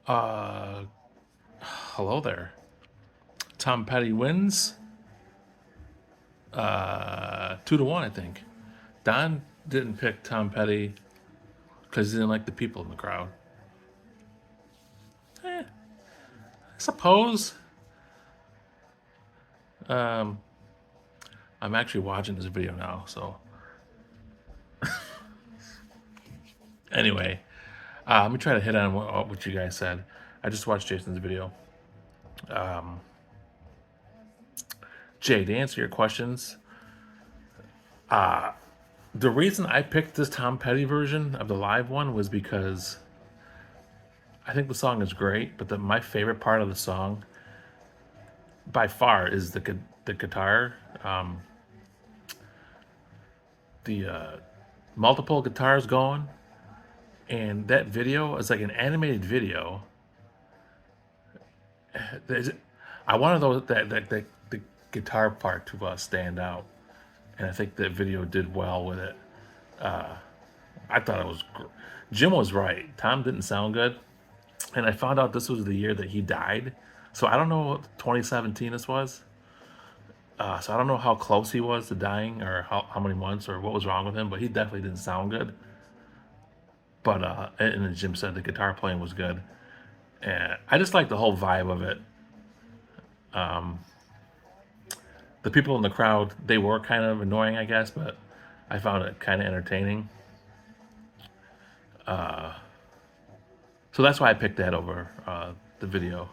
Uh, Hello there. Tom Petty wins 2-1, I think. Don didn't pick Tom Petty because he didn't like the people in the crowd. I suppose. Um, I'm actually watching this video now, so anyway, let me try to hit on what you guys said. I just watched Jason's video. Jay, to answer your questions, the reason I picked this Tom Petty version of the live one was because I think the song is great, but my favorite part of the song by far is the guitar, the multiple guitars going, and that video is like an animated video. There's- I wanted those that the guitar part to stand out, and I think that video did well with it. I thought it was. Jim was right. Tom didn't sound good, and I found out this was the year that he died. So I don't know what 2017 this was. So I don't know how close he was to dying or how many months or what was wrong with him, but he definitely didn't sound good. But and then Jim said the guitar playing was good, and I just like the whole vibe of it. The people in the crowd, they were kind of annoying, I guess, but I found it kind of entertaining. So that's why I picked that over the video.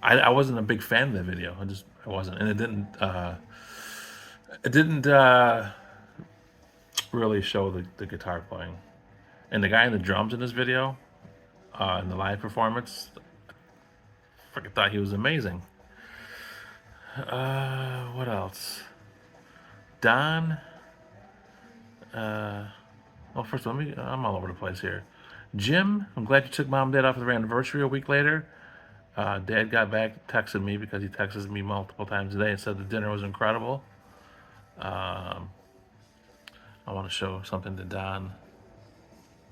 I wasn't a big fan of the video. I wasn't, and it didn't really show the guitar playing. And the guy in the drums in this video, in the live performance, I freaking thought he was amazing. What else? Don. Well, first of all, I'm all over the place here. Jim, I'm glad you took mom and dad off of their anniversary a week later. Dad got back, texted me because he texted me multiple times today and said the dinner was incredible. I want to show something to Don.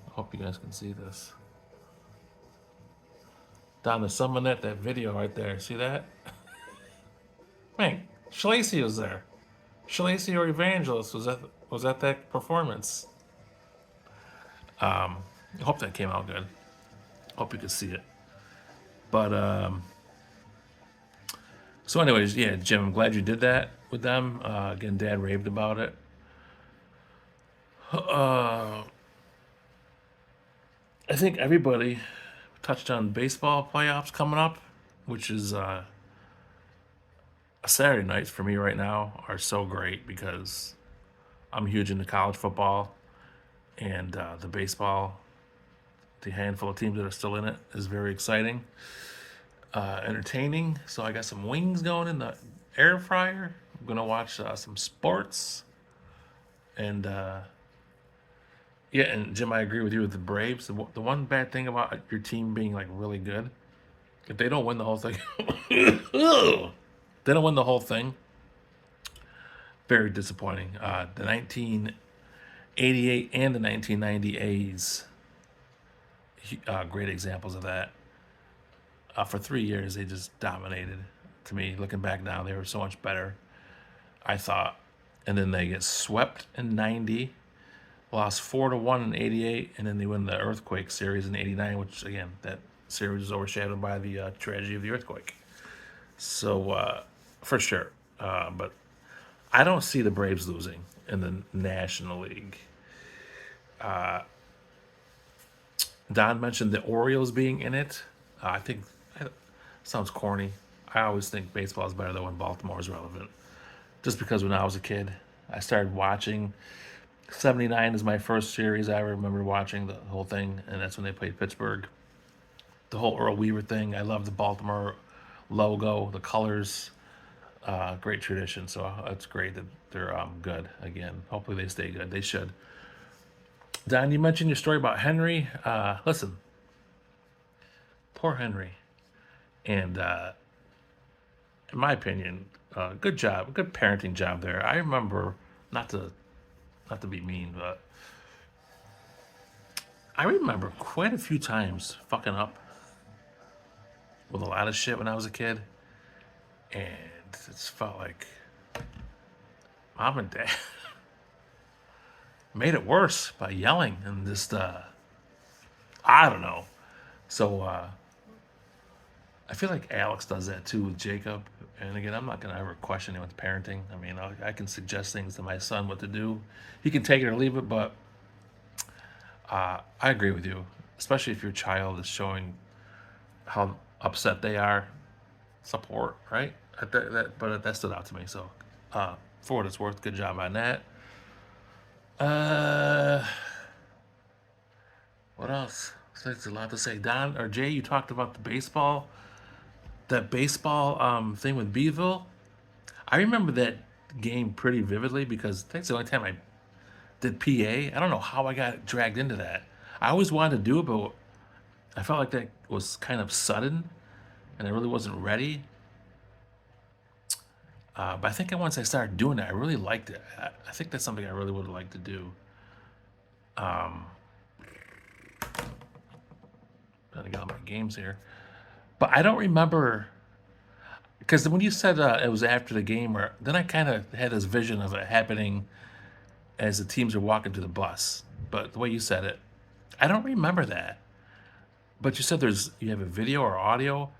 I hope you guys can see this. Don, the someone that video right there. See that? Man, Shalacy was there. Shalacy or Evangelist was at that performance. I hope that came out good. Hope you could see it. But so, anyways, yeah, Jim, I'm glad you did that with them. Again, Dad raved about it. I think everybody touched on baseball playoffs coming up, which is Saturday nights for me right now are so great because I'm huge into college football and the baseball. The handful of teams that are still in it is very exciting, entertaining. So I got some wings going in the air fryer. I'm gonna watch some sports, and yeah, and Jim, I agree with you with the Braves. The one bad thing about your team being like really good, if they don't win the whole thing, they don't win the whole thing. Very disappointing. The 1988 and the 1990 A's, great examples of that. For 3 years, they just dominated. To me, looking back now, they were so much better, I thought. And then they get swept in 90, lost 4-1 in 88, and then they win the Earthquake series in 89, which, again, that series was overshadowed by the tragedy of the earthquake. So, for sure. But I don't see the Braves losing in the National League. Don mentioned the Orioles being in it. I think sounds corny. I always think baseball is better though when Baltimore is relevant. Just because when I was a kid, I started watching. 79 is my first series I remember watching the whole thing, and that's when they played Pittsburgh. The whole Earl Weaver thing. I love the Baltimore logo, the colors. Great tradition. So it's great that they're good again. Hopefully they stay good. They should. Don, you mentioned your story about Henry. Listen, poor Henry. And in my opinion, good job, good parenting job there. I remember not to be mean, but I remember quite a few times fucking up with a lot of shit when I was a kid, and it just felt like mom and dad made it worse by yelling and just I don't know. So I feel like Alex does that too with Jacob. And again, I'm not gonna ever question anyone's parenting. I mean, I can suggest things to my son what to do. He can take it or leave it, but I agree with you, especially if your child is showing how upset they are. Support, right? But that stood out to me. So, for what it's worth, good job on that. Uh, what else? There's a lot to say. Don or Jay, you talked about that baseball thing with Beeville. I remember that game pretty vividly because that's the only time I did PA. I don't know how I got dragged into that. I always wanted to do it, but I felt like that was kind of sudden, and I really wasn't ready. But I think once I started doing it, I really liked it. I think that's something I really would have liked to do. Trying to get all my games here, but I don't remember because when you said it was after the game, or then I kind of had this vision of it happening as the teams are walking to the bus. But the way you said it, I don't remember that. But you said you have a video or audio.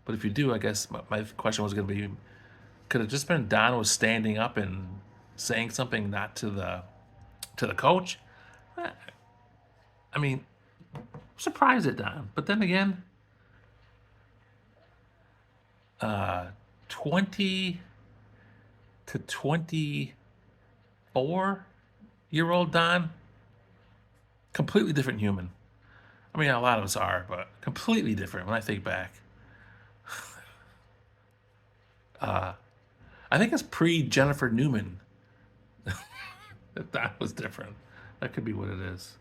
But if you do, I guess my question was going to be, could it just been Don was standing up and saying something not to the coach? Eh, I mean, I'm surprised at Don. But then again, 20 to 24-year-old Don, completely different human. I mean, a lot of us are, but completely different when I think back. I think it's pre Jennifer Newman. That was different. That could be what it is.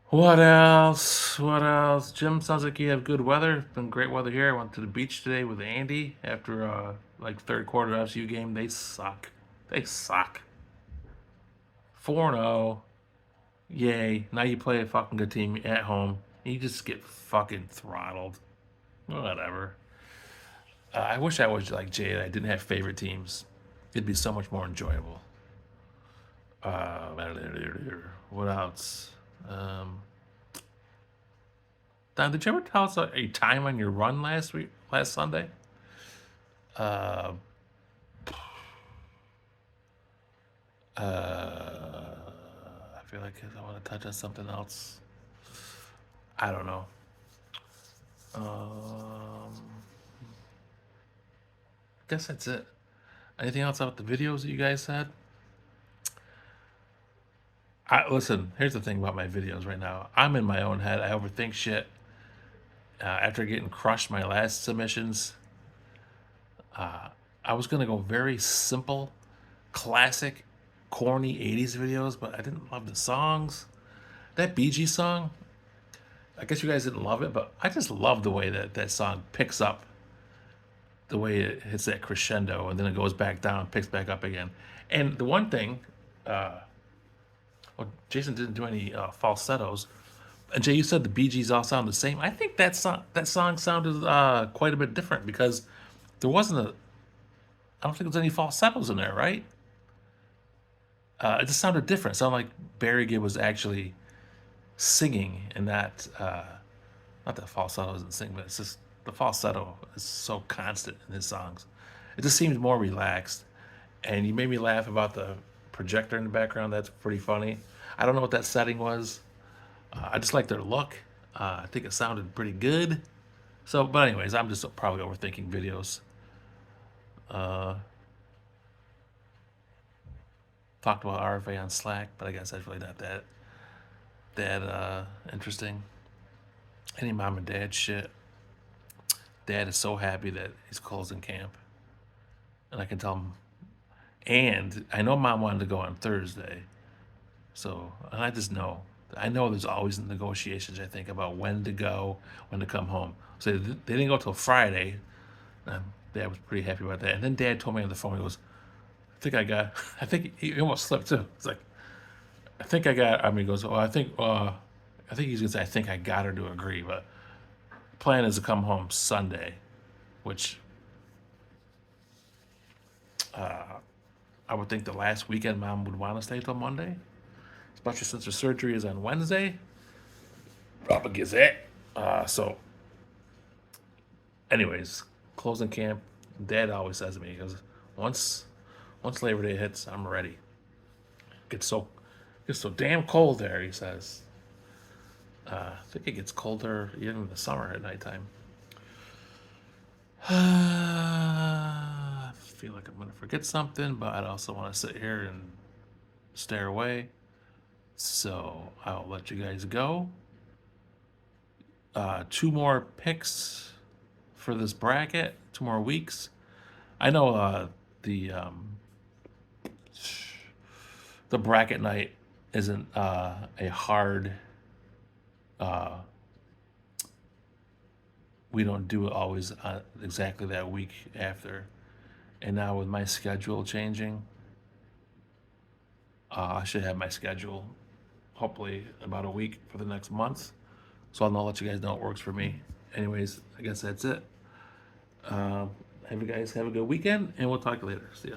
What else? What else? Jim, sounds like you have good weather. It's been great weather here. I went to the beach today with Andy after like third quarter FSU game. They suck. They suck. 4-0. Yay. Now you play a fucking good team at home. You just get fucking throttled. Whatever. I wish I was like Jay. I didn't have favorite teams. It'd be so much more enjoyable. What else? Don, did you ever tell us a time on your run last Sunday? Uh, I feel like I want to touch on something else. I don't know. Guess that's it. Anything else about the videos that you guys had? Listen, here's the thing about my videos right now. I'm in my own head. I overthink shit. After getting crushed my last submissions, I was gonna go very simple, classic, corny '80s videos, but I didn't love the songs. That Bee Gees song, I guess you guys didn't love it, but I just love the way that song picks up, the way it hits that crescendo and then it goes back down, picks back up again. And the one thing, well, Jason didn't do any falsettos. And Jay, you said the Bee Gees all sound the same. I think that song sounded quite a bit different because there wasn't I don't think there's any falsettos in there, right? It just sounded different. It sounded like Barry Gibb was actually singing, and not that falsetto doesn't sing, but it's just the falsetto is so constant in his songs. It just seems more relaxed. And you made me laugh about the projector in the background. That's pretty funny. I don't know what that setting was. I just like their look. I think it sounded pretty good. So, but anyways, I'm just probably overthinking videos. Talked about RFA on Slack, but I guess that's really not that interesting. Any mom and dad shit. Dad is so happy that he's closing camp, and I can tell him. And I know mom wanted to go on Thursday, so and I just know. I know there's always negotiations. I think about when to go, when to come home. So they didn't go till Friday. Dad was pretty happy about that. And then Dad told me on the phone, he goes, I think he almost slipped too. It's like, I think I got, he goes, oh, I think, I think he's gonna say, I think I got her to agree, but plan is to come home Sunday, which I would think the last weekend mom would want to stay till Monday, especially since her surgery is on Wednesday. Papa gets it. So, anyways, closing camp. Dad always says to me, he goes, once once Labor Day hits, I'm ready. Gets so damn cold there. He says. I think it gets colder even in the summer at nighttime. I feel like I'm gonna forget something, but I also want to sit here and stare away. So I'll let you guys go. Two more picks for this bracket. 2 more weeks. I know the um, the bracket night isn't a hard. Uh, we don't do it always exactly that week after. And now with my schedule changing, I should have my schedule hopefully about a week for the next month. So I'll let you guys know it works for me. Anyways, I guess that's it. Have you guys have a good weekend, and we'll talk later. See ya.